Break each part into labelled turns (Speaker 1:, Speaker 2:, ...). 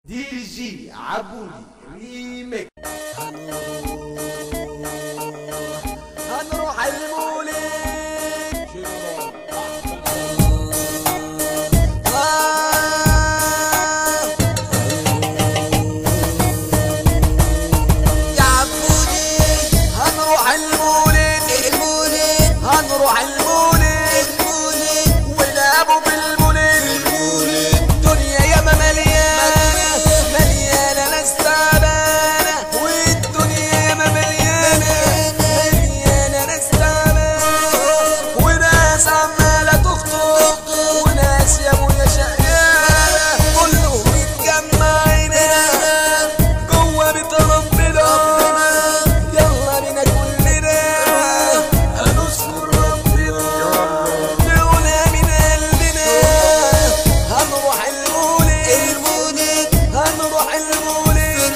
Speaker 1: دي جي عبودي ريميك.
Speaker 2: هنروح المولد يا عبودي، هنروح المولد هنروح المولد ونلعبوا بالمولد. الدنيا ياما مليانة ناس تعبانة، والدنيا ياما مليانة ناس تعبانة، وناس عمالة تخطب، وناس يا ابويا شقيانة، كلهم متجمعين جوا بيت ربنا. يلا بينا كلنا هنذكر ربنا، نقولها من قلبنا. هنروح المولد هنروح المولد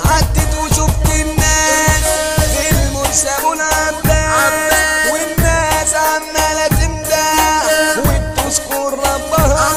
Speaker 2: عدت وشفت الناس في المرسى والعباد، والناس عمالة تمدح وتذكر ربها،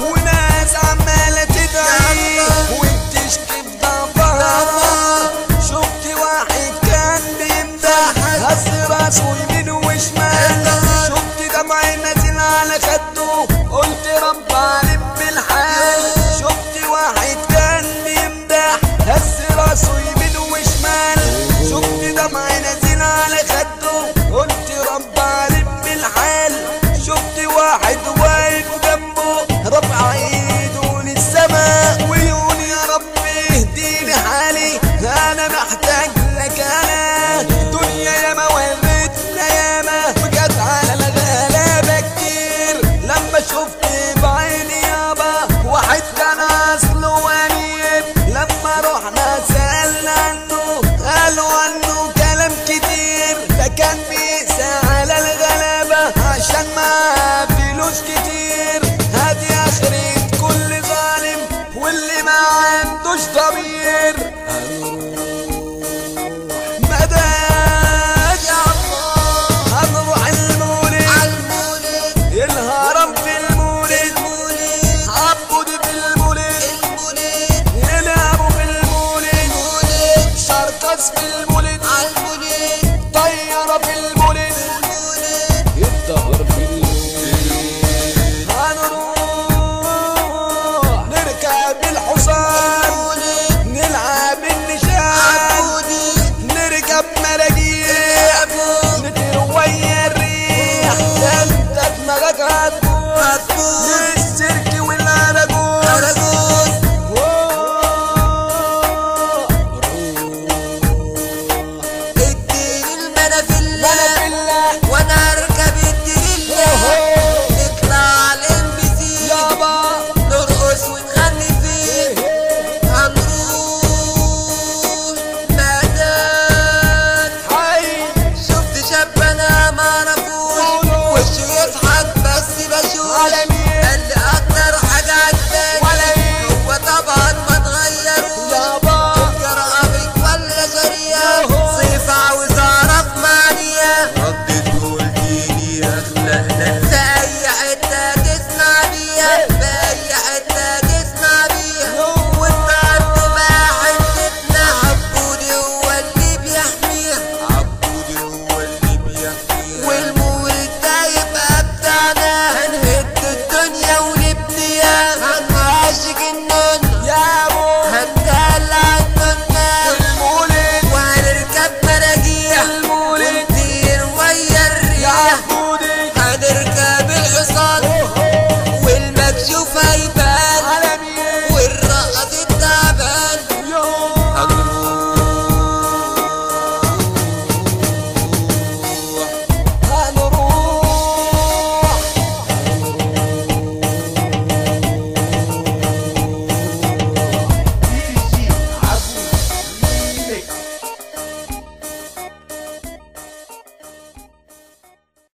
Speaker 2: وناس عمالة تدعي وتشكي بضعفها. شفت واحد كان بيمدح هز راسه يمين وشمال، شفت دمعي نازل على خده، قلت رب علم بالحال. شفت واحد كان بيمدح هز راسه يمين وشمال، شفت دمعي نازل على خده، قلت رب علم بالحال. شفت واحد واقف جنبه رفع ايده للسماء ويقول يا رب اهديني حالي، انا محتاج لك. انا دنيا ياما وريتنا ياما، وجت على الغلابة كتير. لما شفت بعيني يابا واحد كان اصله وليد، لما رحنا سألنا عنه قالوا عنه كلام كتير. ده كان بيقسى على الغلابة عشان معاه فلوس كتير. هادي اخرة كل ظالم واللي ما عندوش ضمير. مداد يا الله، هنروح المولد الهرم في المولد، عبودي في المولد، نلعبوا في المولد، شركس في المولد، طيارة في المولد، الدهر في المولد. هنروح نركب الحصان، نلعب النشان، نركب مراجيح، نطير ويا الريح. ده انت دماغك